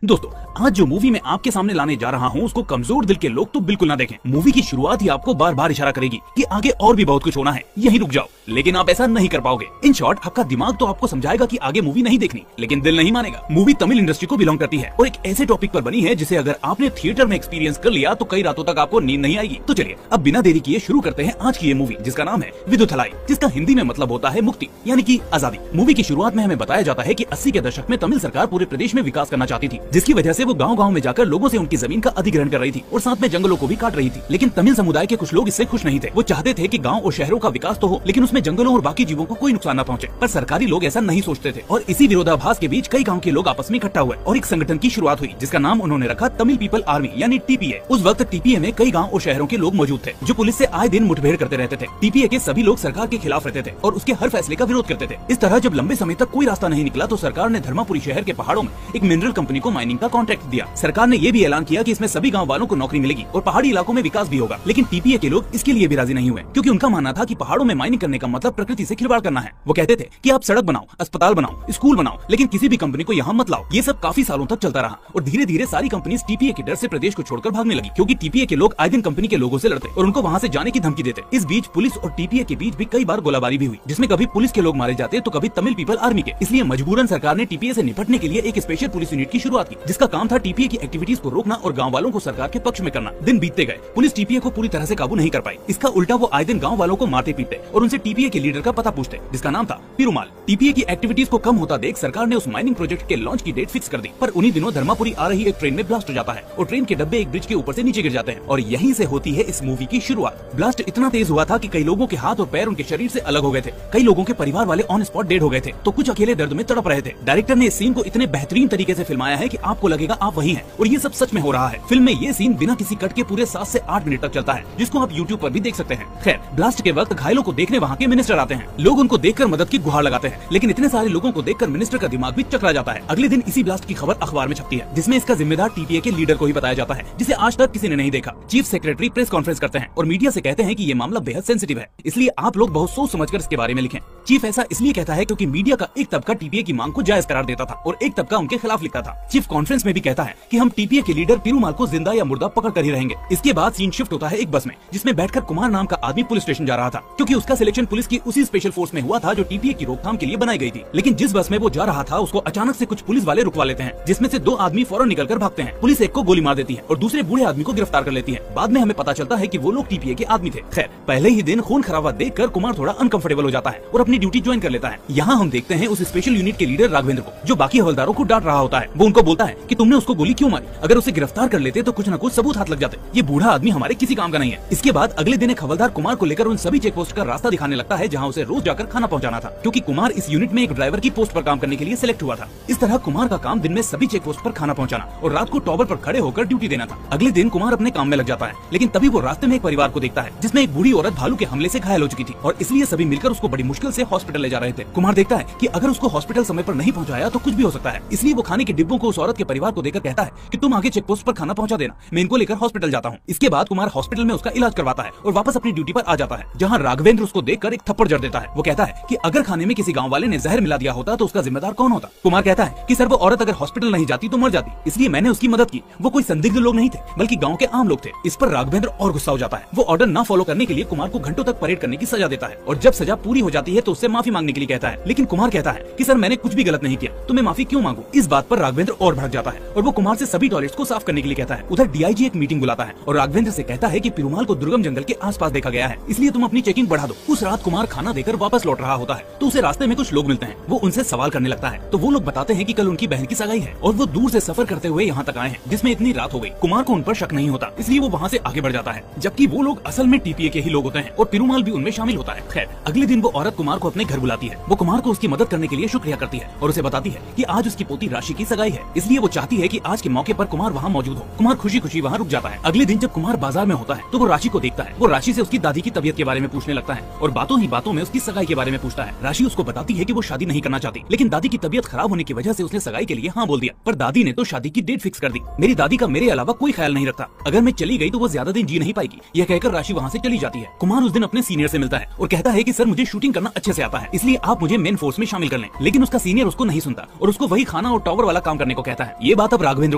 दोस्तों, आज जो मूवी मैं आपके सामने लाने जा रहा हूँ उसको कमजोर दिल के लोग तो बिल्कुल ना देखें। मूवी की शुरुआत ही आपको बार बार इशारा करेगी कि आगे और भी बहुत कुछ होना है, यहीं रुक जाओ, लेकिन आप ऐसा नहीं कर पाओगे। इन शॉर्ट, आपका दिमाग तो आपको समझाएगा कि आगे मूवी नहीं देखनी, लेकिन दिल नहीं मानेगा। मूवी तमिल इंडस्ट्री को बिलोंग करती है और एक ऐसे टॉपिक पर बनी है जिसे अगर आपने थिएटर में एक्सपीरियंस कर लिया तो कई रातों तक आपको नींद नहीं आएगी। तो चलिए अब बिना देरी किए शुरू करते हैं आज की ये मूवी, जिसका नाम है विदुथलाई, जिसका हिंदी में मतलब होता है मुक्ति, यानी कि आजादी। मूवी की शुरुआत में हमें बताया जाता है कि 80 के दशक में तमिल सरकार पूरे प्रदेश में विकास करना चाहती थी, जिसकी वजह से वो गाँव में जाकर लोगों से उनकी जमीन का अधिग्रहण कर रही थी और साथ में जंगलों को भी काट रही थी। लेकिन तमिल समुदाय के कुछ लोग इससे खुश नहीं थे। वो चाहते थे कि गांव और शहरों का विकास तो हो, लेकिन उसमें जंगलों और बाकी जीवों को कोई नुकसान न पहुंचे। पर सरकारी लोग ऐसा नहीं सोचते थे और इसी विरोधाभास के बीच कई गांव के लोग आपस में इकट्ठा हुए और एक संगठन की शुरुआत हुई, जिसका नाम उन्होंने रखा तमिल पीपल आर्मी यानी टीपीए। उस वक्त टीपीए में कई गाँव और शहरों के लोग मौजूद थे जो पुलिस से आए दिन मुठभेड़ करते रहते थे। टीपीए के सभी लोग सरकार के खिलाफ रहते थे और उसके हर फैसले का विरोध करते थे। इस तरह जब लंबे समय तक कोई रास्ता नहीं निकला तो सरकार ने धर्मापुरी शहर के पहाड़ों में एक मिनरल कंपनी को माइनिंग का कॉन्ट्रैक्ट दिया। सरकार ने ये भी ऐलान किया कि इसमें सभी गांव वालों को नौकरी मिलेगी और पहाड़ी इलाकों में विकास भी होगा। लेकिन टीपीए के लोग इसके लिए भी राजी नहीं हुए, क्योंकि उनका मानना था कि पहाड़ों में माइनिंग करने का मतलब प्रकृति से खिलवाड़ करना है। वो कहते थे कि आप सड़क बनाओ, अस्पताल बनाओ, स्कूल बनाओ, लेकिन किसी भी कंपनी को यहाँ मत लाओ। ये सब काफी सालों तक चलता रहा और धीरे धीरे सारी कंपनी टीपीए के डर से प्रदेश को छोड़कर भागने लगी, क्योंकि टीपीए के लोग आए दिन कंपनी के लोगों से लड़ते और उनको वहाँ से जाने की धमकी देते। इस बीच पुलिस और टीपीए के बीच भी कई बार गोलाबारी भी हुई, जिसमें कभी पुलिस के लोग मारे जाते तो कभी तमिल पीपल आर्मी के। इसलिए मजबूरन सरकार ने टीपीए से निपटने के लिए एक स्पेशल पुलिस यूनिट की शुरुआत की, जिसका काम था टीपीए की एक्टिविटीज को रोकना और गाँव वालों को सरकार के पक्ष में करना। दिन बीतते गए, पुलिस टीपीए को पूरी तरह से काबू नहीं कर पाई। इसका उल्टा वो आए दिन गांव वालों को मारते पीटते और उनसे टीपीए के लीडर का पता पूछते, जिसका नाम था पेरुमाल। टीपीए की एक्टिविटीज को कम होता देख सरकार ने उस माइनिंग प्रोजेक्ट के लॉन्च की डेट फिक्स कर दी। पर उन्हीं दिनों धर्मापुरी आ रही एक ट्रेन में ब्लास्ट हो जाता है और ट्रेन के डब्बे एक ब्रिज के ऊपर से नीचे गिर जाते हैं और यहीं से होती है इस मूवी की शुरुआत। ब्लास्ट इतना तेज हुआ था कि कई लोगों के हाथ और पैर उनके शरीर से अलग हो गए थे। कई लोगों के परिवार वाले ऑन स्पॉट डेड हो गए थे तो कुछ अकेले दर्द में तड़प रहे थे। डायरेक्टर ने इस सीन को इतने बेहतरीन तरीके से फिल्माया है कि आपको लगेगा आप वही हैं और ये सब सच में हो रहा है। फिल्म में ये सीन बिना किसी कट के पूरे 7 से 8 मिनट तक चलता है, जिसको आप YouTube पर भी देख सकते हैं। खैर, ब्लास्ट के वक्त घायलों को देखने वहाँ के मिनिस्टर आते हैं। लोग उनको देखकर मदद की गुहार लगाते हैं, लेकिन इतने सारे लोगों को देखकर मिनिस्टर का दिमाग भी चकरा जाता है। अगले दिन इसी ब्लास्ट की खबर अखबार में छपती है, जिसमें इसका जिम्मेदार टीपीए के लीडर को ही बताया जाता है, जिसे आज तक किसी ने नहीं देखा। चीफ सेक्रेटरी प्रेस कॉन्फ्रेंस करते हैं और मीडिया से कहते हैं कि ये मामला बेहद सेंसिटिव है, इसलिए आप लोग बहुत सोच समझकर इसके बारे में लिखें। चीफ ऐसा इसलिए कहता है क्योंकि मीडिया का एक तबका टीपीए की मांग को जायज करार देता था और एक तबका उनके खिलाफ लिखता था। चीफ कॉन्फ्रेंस में भी कहता है कि हम टीपीए के लीडर पेरुमाल को जिंदा या मुर्दा पकड़ कर ही रहेंगे। इसके बाद सीन शिफ्ट होता है एक बस में, जिसमें बैठकर कुमार नाम का आदमी पुलिस स्टेशन जा रहा था, क्योंकि उसका सिलेक्शन पुलिस की उसी स्पेशल फोर्स में हुआ था जो टीपीए की रोकथाम के लिए बनाई गई थी। लेकिन जिस बस में वो जा रहा था उसको अचानक से कुछ पुलिस वाले रुकवा लेते हैं, जिसमें से 2 आदमी फौरन निकलकर भागते हैं। पुलिस एक को गोली मार देती है और दूसरे बूढ़े आदमी को गिरफ्तार कर लेती है। बाद में हमें पता चलता है कि वो लोग टीपीए के आदमी थे। खैर, पहले ही दिन खून खराबा देखकर कुमार थोड़ा अनकंफर्टेबल हो जाता है और अपनी ड्यूटी ज्वाइन कर लेता है। यहाँ हम देखते हैं उस स्पेशल यूनिट के लीडर राघवेंद्र को, जो बाकी हवलदारों को डांट रहा होता है। वो उनको बोलता है कि तुमने उसको गोली क्यों मारी? अगर उसे गिरफ्तार कर लेते तो कुछ न कुछ सबूत हाथ लग जाते। ये बूढ़ा आदमी हमारे किसी काम का नहीं है। इसके बाद अगले दिन एक हवलदार कुमार को लेकर उन सभी चेक पोस्ट का रास्ता दिखाने लगता है जहाँ उसे रोज जाकर खाना पहुँचाना था, क्योंकि कुमार इस यूनिट में एक ड्राइवर की पोस्ट पर काम करने के लिए सिलेक्ट हुआ था। इस तरह कुमार का काम दिन में सभी चेक पोस्ट पर खाना पहुँचाना और रात को टॉवर पर खड़े होकर ड्यूटी देना था। अगले दिन कुमार अपने काम में लग जाता है, लेकिन तभी वो रास्ते में एक परिवार को देखता है जिसमें एक बूढ़ी औरत भालू के हमले से घायल हो चुकी थी और इसलिए सभी मिलकर उसको बड़ी मुश्किल से हॉस्पिटल ले जा रहे थे। कुमार देखता है कि अगर उसको हॉस्पिटल समय पर नहीं पहुंचाया तो कुछ भी हो सकता है, इसलिए वो खाने के डिब्बों को उस औरत के परिवार को देकर कहता है कि तुम आगे चेक पोस्ट पर खाना पहुंचा देना, मैं इनको लेकर हॉस्पिटल जाता हूँ। इसके बाद कुमार हॉस्पिटल में उसका इलाज करवाता है और वापस अपनी ड्यूटी पर आ जाता है, जहाँ राघवेंद्र उसको देखकर एक थप्पड़ जड़ देता है। वो कहता है कि अगर खाने में किसी गाँव वाले ने जहर मिला दिया होता तो उसका जिम्मेदार कौन होता? कुमार कहता है कि सर, वो औरत अगर हॉस्पिटल नहीं जाती तो मर जाती, इसलिए मैंने उसकी मदद की। वो कोई संदिग्ध लोग नहीं थे, बल्कि गाँव के आम लोग थे। इस पर राघवेंद्र और गुस्सा हो जाता है। वो ऑर्डर न फॉलो करने के लिए कुमार को घंटों तक परेड करने की सजा देता है और जब सजा पूरी हो जाती है तो उससे माफी मांगने के लिए कहता है। लेकिन कुमार कहता है कि सर, मैंने कुछ भी गलत नहीं किया तो मैं माफी क्यों मांगू? इस बात पर राघवेंद्र और भड़क जाता है और वो कुमार से सभी टॉयलेट्स को साफ करने के लिए कहता है। उधर डीआईजी एक मीटिंग बुलाता है और राघवेंद्र से कहता है कि पेरुमाल को दुर्गम जंगल के आसपास देखा गया है, इसलिए तुम अपनी चेकिंग बढ़ा दो। उस रात कुमार खाना देकर वापस लौट रहा होता है तो उसे रास्ते में कुछ लोग मिलते हैं। वो उनसे सवाल करने लगता है तो वो लोग बताते हैं कि कल उनकी बहन की सगाई है और वो दूर से सफर करते हुए यहाँ तक आए हैं, जिसमें इतनी रात हो गई। कुमार को उन पर शक नहीं होता, इसलिए वो वहाँ से आगे बढ़ जाता है, जबकि वो लोग असल में टीपीए के ही लोग होते हैं और पेरुमाल भी उनमें शामिल होता है। खैर, अगले दिन वो औरत कुमार को अपने घर बुलाती है। वो कुमार को उसकी मदद करने के लिए शुक्रिया करती है और उसे बताती है कि आज उसकी पोती राशि की सगाई है, इसलिए वो चाहती है कि आज के मौके पर कुमार वहाँ मौजूद हो। कुमार खुशी खुशी वहाँ रुक जाता है। अगले दिन जब कुमार बाजार में होता है तो वो राशि को देखता है। वो राशि से उसकी दादी की तबीयत के बारे में पूछने लगता है और बातों ही बातों में उसकी सगाई के बारे में पूछता है। राशि उसको बताती है कि वो शादी नहीं करना चाहती, लेकिन दादी की तबीयत खराब होने की वजह से उसने सगाई के लिए हाँ बोल दिया। पर दादी ने तो शादी की डेट फिक्स कर दी। मेरी दादी का मेरे अलावा कोई ख्याल नहीं रखता, अगर मैं चली गई तो वो ज्यादा दिन जी नहीं पाएगी। यह कहकर राशि वहाँ से चली जाती है। कुमार उस दिन अपने सीनियर से मिलता है और कहता है कि सर, मुझे शूटिंग करना अच्छे से आता है, इसलिए आप मुझे मेन फोर्स में शामिल कर लें। लेकिन उसका सीनियर उसको नहीं सुनता और उसको वही खाना और टॉवर वाला काम करने को कहता है। कहता है। ये बात अब राघवेंद्र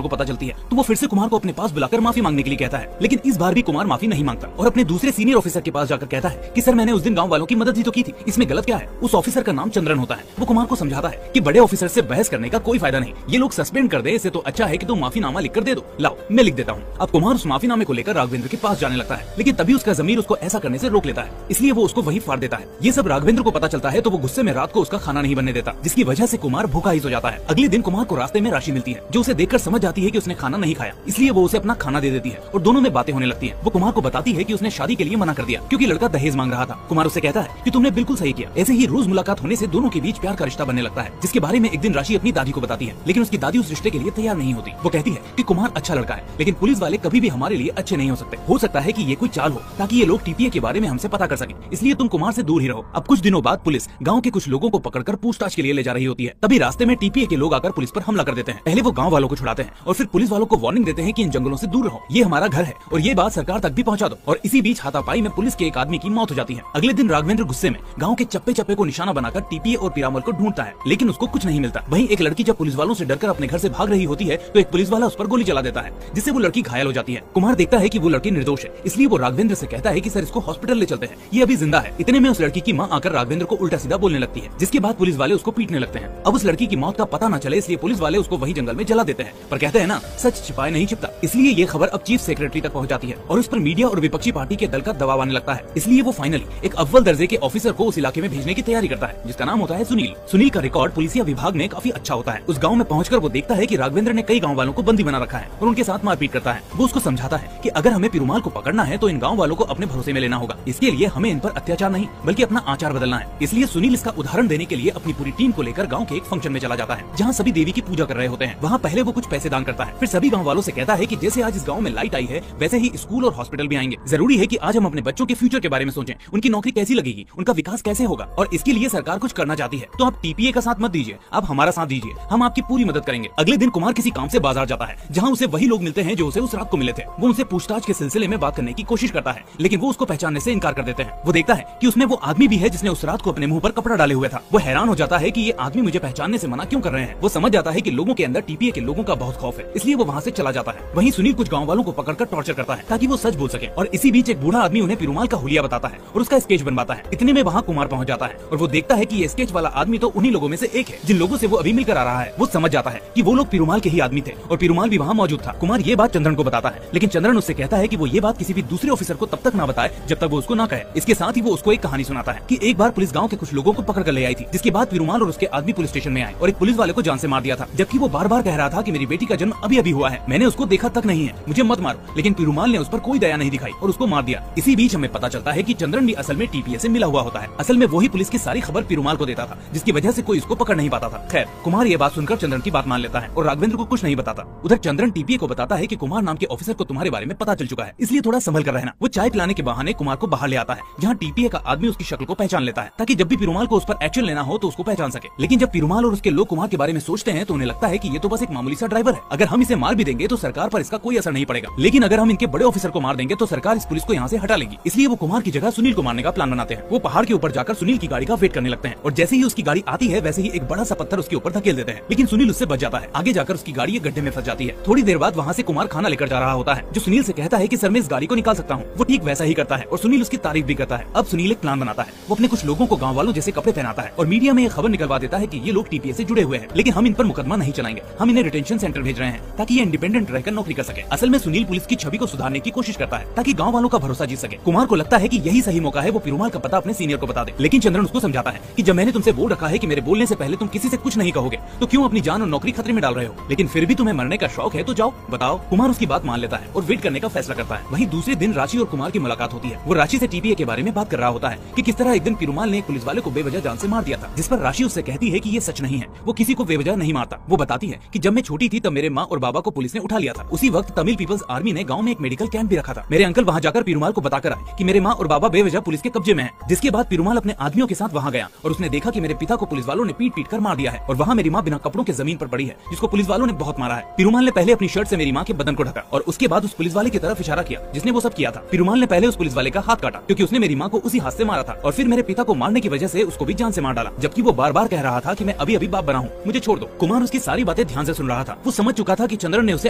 को पता चलती है तो वो फिर से कुमार को अपने पास बुलाकर माफी मांगने के लिए कहता है, लेकिन इस बार भी कुमार माफी नहीं मांगता और अपने दूसरे सीनियर ऑफिसर के पास जाकर कहता है कि सर मैंने उस दिन गांव वालों की मदद ही तो की थी, इसमें गलत क्या है। उस ऑफिसर का नाम चंद्रन होता है। वो कुमार को समझाता है कि बड़े ऑफिसर से बहस करने का कोई फायदा नहीं, ये लोग सस्पेंड कर दे, इससे तो अच्छा है कि तुम माफीनामा लिखकर दे दो, लाओ मैं लिख देता हूँ। अब कुमार उस माफीनामे को लेकर राघवेंद्र के पास जाने लगता है, लेकिन तभी उसका जमीर उसको ऐसा करने से रोक लेता है, इसलिए वो उसको वहीं फाड़ देता है। ये सब राघवेंद्र को पता चलता है तो वो गुस्से में रात को उसका खाना नहीं बनने देता, जिसकी वजह से कुमार भूखा ही सो जाता है। अगले दिन कुमार को रास्ते में राशि मिलती है जो उसे देखकर समझ जाती है कि उसने खाना नहीं खाया, इसलिए वो उसे अपना खाना दे देती है और दोनों में बातें होने लगती है। वो कुमार को बताती है कि उसने शादी के लिए मना कर दिया क्योंकि लड़का दहेज मांग रहा था। कुमार उससे कहता है कि तुमने बिल्कुल सही किया। ऐसे ही रोज मुलाकात होने से दोनों के बीच प्यार का रिश्ता बनने लगता है, जिसके बारे में एक दिन राशि अपनी दादी को बताती है, लेकिन उसकी दादी उस रिश्ते के लिए तैयार नहीं होती। वो कहती है कि कुमार अच्छा लड़का है, लेकिन पुलिस वाले कभी भी हमारे लिए अच्छे नहीं हो सकता है कि ये कोई चाल हो ताकि ये लोग टीपीए के बारे में हमसे पता कर सके, इसलिए तुम कुमार से दूर ही रहो। अब कुछ दिनों बाद पुलिस गाँव के कुछ लोगों को पकड़कर पूछताछ के लिए ले जा रही होती है। तभी रास्ते में टीपीए के लोग आकर पुलिस पर हमला कर देते हैं। पहले वो गाँव वालों को छुड़ाते हैं और फिर पुलिस वालों को वार्निंग देते हैं कि इन जंगलों से दूर रहो, ये हमारा घर है और ये बात सरकार तक भी पहुंचा दो। और इसी बीच हाथापाई में पुलिस के एक आदमी की मौत हो जाती है। अगले दिन राघवेंद्र गुस्से में गांव के चप्पे चप्पे को निशाना बनाकर टीपीए और पीरामल को ढूंढता है, लेकिन उसको कुछ नहीं मिलता। वहीं एक लड़की जब पुलिस वालों से डरकर अपने घर से भाग रही होती है तो एक पुलिस वाला उस पर गोली चला देता है, जिससे वो लड़की घायल हो जाती है। कुमार देखता है कि वो लड़की निर्दोष है, इसलिए वो राघवेंद्र से कहता है कि सर इसको हॉस्पिटल ले चलते हैं, ये अभी जिंदा है। इतने में उस लड़की की माँ आकर राघवेंद्र को उल्टा सीधा बोलने लगती है, जिसके बाद पुलिस वाले उसको पीटने लगते हैं। अब उस लड़की की मौत का पता न चले इसलिए पुलिस वाले उसको वही जंगल में जला देते हैं, पर कहते हैं ना सच छिपाए नहीं छिपता, इसलिए ये खबर अब चीफ सेक्रेटरी तक पहुंच जाती है और उस पर मीडिया और विपक्षी पार्टी के दल का दबाव आने लगता है। इसलिए वो फाइनली एक अव्वल दर्जे के ऑफिसर को उस इलाके में भेजने की तैयारी करता है, जिसका नाम होता है सुनील। सुनील का रिकॉर्ड पुलिसिया विभाग में काफी अच्छा होता है। उस गाँव में पहुंचकर वो देखता है कि राघवेंद्र ने कई गाँव वालों को बंदी बना रखा है और उनके साथ मारपीट करता है। वो उसको समझाता है कि अगर हमें पिरूमाल को पकड़ना है तो इन गाँव वालों को अपने भरोसे में लेना होगा, इसके लिए हमें इन पर अत्याचार नहीं बल्कि अपना आचार बदलना है। इसलिए सुनील इसका उदाहरण देने के लिए अपनी पूरी टीम को लेकर गाँव के एक फंक्शन में चला जाता है जहाँ सभी देवी की पूजा कर रहे होते हैं। वहाँ पहले वो कुछ पैसे दान करता है, फिर सभी गाँव वालों से कहता है कि जैसे आज इस गाँव में लाइट आई है वैसे ही स्कूल और हॉस्पिटल भी आएंगे। जरूरी है कि आज हम अपने बच्चों के फ्यूचर के बारे में सोचें, उनकी नौकरी कैसी लगेगी, उनका विकास कैसे होगा, और इसके लिए सरकार कुछ करना चाहती है तो आप टीपीए का साथ मत दीजिए, आप हमारा साथ दीजिए, हम आपकी पूरी मदद करेंगे। अगले दिन कुमार किसी काम से बाजार जाता है जहाँ उसे वही लोग मिलते हैं जो उसे उस रात को मिले थे। वो उनसे पूछताछ के सिलसिले में बात करने की कोशिश करता है, लेकिन वो उसको पहचानने से इनकार कर देते हैं। वो देखता है कि उसमें वो आदमी भी है जिसने उस रात को अपने मुंह पर कपड़ा डाले हुए था। वो हैरान हो जाता है कि ये आदमी मुझे पहचानने से मना क्यों कर रहे हैं। वो समझ जाता है कि लोगों के अंदर टीपीए के लोगों का बहुत खौफ है, इसलिए वो वहाँ से चला जाता है। वहीं सुनील कुछ गाँव वालों को पकड़कर टॉर्चर करता है ताकि वो सच बोल सके, और इसी बीच एक बूढ़ा आदमी उन्हें पिरूमाल का हुलिया बताता है और उसका स्केच बनवाता है। इतने में वहाँ कुमार पहुँच जाता है और वो देखता है कि ये स्केच वाला आदमी तो उन्हीं लोगों में से एक है जिन लोगों से वो अभी मिलकर आ रहा है। वो समझ जाता है कि वो लोग पिरूमाल के ही आदमी थे और पिरूमाल भी वहाँ मौजूद था। कुमार ये बात चंद्रन को बताता है, लेकिन चंद्रन उससे कहता है कि वो ये बात किसी भी दूसरे ऑफिसर को तब तक ना बताए जब तक वो उसको ना कहे। इसके साथ ही वो उसको एक कहानी सुनाता है कि एक बार पुलिस गांव के कुछ लोगों को पकड़ कर ले आई थी, जिसके बाद पिरूमाल और उसके आदमी पुलिस स्टेशन में आए और एक पुलिस वाले को जान से मार दिया था, जबकि वो बार बार कह रहा था कि मेरी बेटी का जन्म अभी अभी हुआ है, मैंने उसको देखा तक नहीं है, मुझे मत मारो। लेकिन पिरूमाल ने उस पर कोई दया नहीं दिखाई और उसको मार दिया। इसी बीच हमें पता चलता है कि चंद्रन भी असल में टीपीए से मिला हुआ होता है। असल में वही पुलिस की सारी खबर पिरूमाल को देता था, जिसकी वजह से कोई इसको पकड़ नहीं पाता था। खैर, कुमार ये बात सुनकर चंद्रन की बात मान लेता है और राघवेंद्र को कुछ नहीं बताता। उधर चंद्रन टीपीए को बताता है कि कुमार नाम के ऑफिसर को तुम्हारे बारे में पता चल चुका है, इसलिए थोड़ा संभल कर रहना। वो चाय पिलाने के बहाने कुमार को बाहर ले आता है जहाँ टीपीए का आदमी उसकी शक्ल को पहचान लेता है ताकि जब भी पिरूमाल को उस पर एक्शन लेना हो तो उसको पहचान सके। लेकिन जब पिरूमाल और उसके लोग कुमार के बारे में सोचते हैं तो उन्हें लगता है कि ये तो बस एक मामूली सा ड्राइवर है, अगर हम इसे मार भी देंगे तो सरकार पर इसका कोई असर नहीं पड़ेगा, लेकिन अगर हम इनके बड़े ऑफिसर को मार देंगे तो सरकार इस पुलिस को यहाँ से हटा लेगी। इसलिए वो कुमार की जगह सुनील को मारने का प्लान बनाते हैं। वो पहाड़ के ऊपर जाकर सुनील की गाड़ी का वेट करने लगते हैं और जैसे ही उसकी गाड़ी आती है वैसे ही एक बड़ा सा पत्थर उसके ऊपर धकेल देते हैं, लेकिन सुनील उससे बच जाता है। आगे जाकर उसकी गाड़ी एक गड्ढे में फंस जाती है। थोड़ी देर बाद वहाँ से कुमार खाना लेकर जा रहा होता है, जो सुनील से कहता है कि सर मैं इस गाड़ी को निकाल सकता हूँ। वो ठीक वैसा ही करता है और सुनील उसकी तारीफ भी करता है। अब सुनील एक प्लान बनाता है, वो अपने कुछ लोगों को गाँव वालों जैसे कपड़े पहनाता है और मीडिया में एक खबर निकलवा देता है कि ये लोग टीपीए से जुड़े हुए हैं, लेकिन हम इन पर मुकदमा नहीं चलाएंगे, हम इन्हें रिटेंशन सेंटर भेज रहे हैं ताकि ये इंडिपेंडेंट रहकर नौकरी कर सके। असल में सुनील पुलिस की छवि को सुधारने की कोशिश करता है ताकि गाँव वालों का भरोसा जीत सके। कुमार को लगता है कि यही सही मौका है वो पिरूमाल का पता अपने सीनियर को बता दे, लेकिन चंद्रन उसको समझाता है कि जब मैंने तुमसे बोल रखा है कि मेरे बोलने से पहले तुम किसी से कुछ नहीं कहोगे तो क्यों अपनी जान और नौकरी खतरे में डाल रहे हो, लेकिन फिर भी तुम्हें मरने का शौक है तो जाओ बताओ। कुमार उसकी बात मान लेता है और वेट करने का फैसला करता है। वहीं दूसरे दिन राशि और कुमार की मुलाकात होती है। वो राशि से टीपीए के बारे में बात कर रहा होता है कि किस तरह एक दिन पिरूमाल ने एक पुलिस वाले को बेवजह जान से मार दिया था, जिस पर राशि उससे कहती है कि ये सच नहीं है, वो किसी को बेवजह नहीं मारता। वो बताती है कि जब मैं छोटी थी तब मेरे माँ और बाबा को पुलिस ने उठा लिया था। उसी वक्त तमिल पीपल्स आर्मी ने गाँव में एक मेडिकल कैंप भी रखा था। मेरे अंकल वहाँ जाकर पिरूमाल को बताकर आए कि मेरे माँ और बाबा बेवजह पुलिस के कब्जे में है, जिसके बाद पिरूमाल अपने आदमियों के साथ वहाँ गया और उसने देखा कि मेरे पिता को पुलिस वालों ने पीट पीट कर मार दिया है और वहाँ मेरी माँ बिना कपड़ों के जमीन पर पड़ी है, जिसको पुलिस वालों ने बहुत मारा है। पिरूमाल ने पहले अपनी शर्ट से मेरी माँ के बदन को ढका और उसके बाद उस पुलिस वाले की तरफ इशारा किया जिसने वो सब किया था। पिरूमाल ने पहले उस पुलिस वाले का हाथ काटा क्योंकि उसने मेरी माँ को उसी हाथ से मारा था और फिर मेरे पिता को मारने की वजह से उसको भी जान से मार डाला, जबकि वो बार बार कह रहा था कि मैं अभी अभी बाप बना हूँ, मुझे छोड़ दो। कुमार उसकी सारी बातें ध्यान से सुन रहा था। वो समझ चुका था कि चंद्रन ने उसे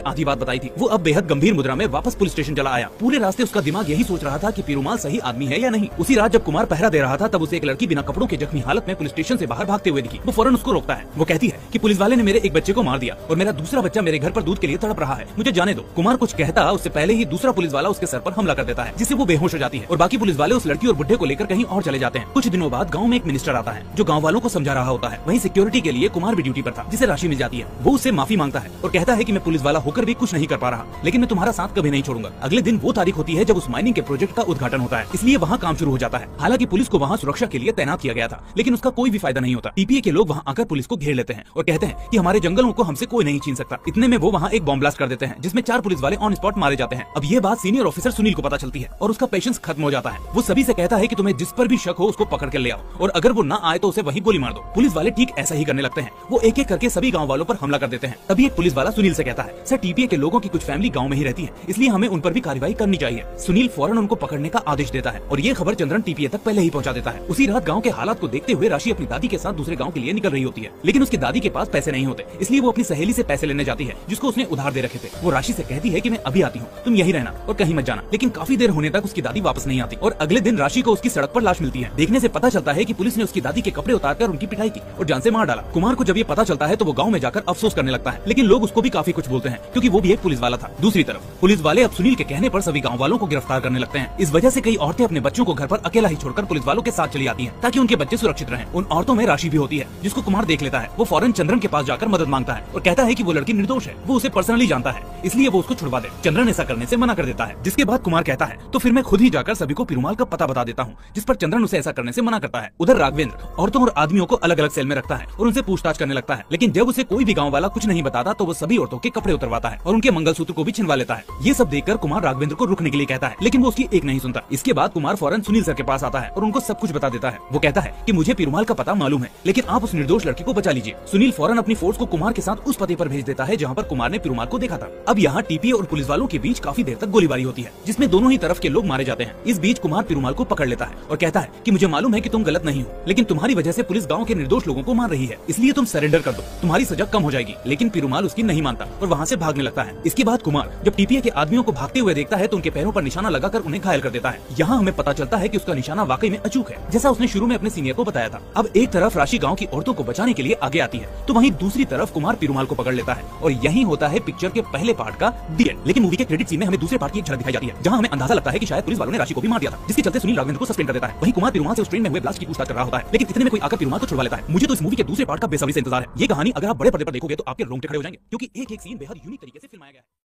आधी बात बताई थी। वो अब बेहद गंभीर मुद्रा में वापस पुलिस स्टेशन चला आया। पूरे रास्ते उसका दिमाग यही सोच रहा था कि पेरुमाल सही आदमी है या नहीं। उसी रात जब कुमार पहरा दे रहा था तब उसे एक लड़की बिना कपड़ों के जख्मी हालत में पुलिस स्टेशन से बाहर भागते हुए दिखी। वो फौरन उसको रोकता है। वो कहती है कि पुलिस वाले ने मेरे एक बच्चे को मार दिया और मेरा दूसरा बच्चा मेरे घर पर दूध के लिए तड़प रहा है, मुझे जाने दो। कुमार कुछ कहता उससे पहले ही दूसरा पुलिस वाला उसके सर पर हमला कर देता है, जिससे वो बेहोश हो जाती है और बाकी पुलिस वाले उस लड़की और बुढ़े को लेकर कहीं और चले जाते हैं। कुछ दिनों बाद गाँव में एक मिनिस्टर आता है जो गाँव वालों को समझा रहा होता है। वहीं सिक्योरिटी के लिए कुमार भी ड्यूटी पर था, जिसे राशि मिल जाती है। वो उससे माफी मांगता है और कहता है कि मैं पुलिस वाला होकर भी कुछ नहीं कर पा रहा, लेकिन मैं तुम्हारा साथ कभी नहीं छोड़ूंगा। अगले दिन वो तारीख होती है जब उस माइनिंग के प्रोजेक्ट का उद्घाटन होता है, इसलिए वहाँ काम शुरू हो जाता है। हालांकि पुलिस को वहाँ सुरक्षा के लिए तैनात किया गया था, लेकिन उसका कोई भी फायदा नहीं होता। टीपीए के लोग वहाँ आकर पुलिस को घेर लेते हैं और कहते हैं कि हमारे जंगलों को हमसे कोई नहीं छीन सकता। इतने में वो वहाँ एक बॉम्ब ब्लास्ट कर देते हैं, जिसमें 4 पुलिस वाले ऑन स्पॉट मारे जाते हैं। अब ये बात सीनियर ऑफिसर सुनील को पता चलती है और उसका पेशेंस खत्म हो जाता है। वो सभी से कहता है कि तुम्हें जिस पर भी शक हो उसको पकड़ कर ले आओ और अगर वो ना आए तो उसे वहीं गोली मार दो। पुलिस वाले ठीक ऐसा ही करने लगते हैं। वो एक एक करके सभी गाँव वालों पर हमला कर देते हैं। तभी एक पुलिस वाला सुनील से कहता है, सर टीपीए के लोगों की कुछ फैमिली गाँव में ही रहती है, इसलिए हमें उन पर भी कार्रवाई करनी चाहिए। सुनील फौरन उनको पकड़ने का आदेश देता है और ये खबर चंद्रन टीपीए तक पहले ही पहुंचा देता है। उसी रात गांव के हालात को देखते हुए राशि अपनी दादी के साथ दूसरे गांव के लिए निकल रही होती है, लेकिन उसकी दादी के पास पैसे नहीं होते, इसलिए वो अपनी सहेली से पैसे लेने जाती है जिसको उसने उधार दे रखे थे। वो राशि से कहती है कि मैं अभी आती हूँ, तुम यही रहना और कहीं मत जाना। लेकिन काफी देर होने तक उसकी दादी वापस नहीं आती और अगले दिन राशि को उसकी सड़क पर लाश मिलती है। देखने से पता चलता है कि पुलिस ने उसकी दादी के कपड़े उतारकर उनकी पिटाई की और जान से मार डाला। कुमार को जब ये पता चलता है तो वो गाँव में जाकर अफसोस करने लगता है, लेकिन लोग उसको भी काफी कुछ बोलते हैं क्योंकि वो भी एक पुलिस वाला था। दूसरी तरफ पुलिस वाले अब सुनील के कहने पर सभी गाँव वालों को गिरफ्तार करने लगते हैं। इस वजह से कई औरतें अपने बच्चों को घर पर अकेला ही छोड़कर पुलिस वालों के साथ चली आती हैं ताकि उनके बच्चे सुरक्षित रहें। उन औरतों में राशि भी होती है जिसको कुमार देख लेता है। वो फौरन चंद्रन के पास जाकर मदद मांगता है और कहता है कि वो लड़की निर्दोष है, वो उसे पर्सनली जानता है, इसलिए वो उसको छुड़वा दे। चंद्रन ऐसा करने से मना कर देता है, जिसके बाद कुमार कहता है तो फिर मैं खुद ही जाकर सभी को पेरुमाल का पता बता देता हूँ, जिस पर चंद्रन उसे ऐसा करने से मना करता है। उधर राघवेंद्र औरतों और आदमियों को अलग अलग सेल में रखता है और उनसे पूछताछ करने लगता है, लेकिन जब उसे कोई भी गाँव वाला कुछ नहीं बताता तो वो सभी औरतों के कपड़े उतरवाता है और उनके मंगलसूत्र को भी छिनवा लेता है। ये सब देखकर कुमार राघवेंद्र को रुकने के लिए कहता है, लेकिन वो उसकी एक नहीं सुनता। इसके बाद कुमार फौरन सुनील सर के पास आता है और उनको सब कुछ बता देता है। वो कहता है कि मुझे पेरुमाल का पता मालूम है, लेकिन आप उस निर्दोष लड़की को बचा लीजिए। सुनील फौरन अपनी फोर्स को कुमार के साथ उस पते पर भेज देता है जहाँ पर कुमार ने पेरुमाल को देखा था। अब यहाँ टीपीए और पुलिस वालों के बीच काफी देर तक गोलीबारी होती है, जिसमें दोनों ही तरफ के लोग मारे जाते हैं। इस बीच कुमार पेरुमाल को पकड़ लेता है और कहता है कि मुझे मालूम है कि तुम गलत नहीं हो, लेकिन तुम्हारी वजह से पुलिस गाँव के निर्दोष लोगों को मार रही है, इसलिए तुम सरेंडर कर दो, तुम्हारी सजा कम हो जाएगी। लेकिन पेरुमाल उसकी नहीं मानता और वहाँ से भागने लगता है। इसके बाद कुमार जब टीपीए के आदमियों को भागते हुए देखता है तो उनके पैरों पर निशाना लगाकर उन्हें घायल कर देता है। यहाँ हमें पता चलता है कि उसका निशाना वाकई में अचूक है, जैसा उसने शुरू में अपने सीनियर को बताया था। अब एक तरफ राशि गांव की औरतों को बचाने के लिए आगे आती है, तो वहीं दूसरी तरफ कुमार पेरुमाल को पकड़ लेता है और यही होता है पिक्चर के पहले पार्ट का दी एंड। लेकिन मूवी के क्रेडिट सीन में हमें दूसरे पार्ट की एक झलक दिखाई जाती है, जहां हमें अंदाजा लगता है कि शायद पुलिस वालों ने राशि को भी मार दिया था, जिसके चलते सुनील राघवेंद्र को सस्पेंड कर देता है। वहीं कुमार पेरुमाल से उस ट्रेन में हुए ब्लास्ट की पूछताछ कर रहा होता है, लेकिन इतने में कोई आकर पेरुमाल को छुड़वा लेता है। मुझे तो इस मूवी के दूसरे पार्ट का बेसब्री से इंतजार है। ये कहानी अगर आप बड़े पर्दे पर देखोगे तो आपके रोंगटे खड़े हो जाएंगे, क्योंकि एक एक सीन बेहद यूनिक तरीके से फिल्माया गया है।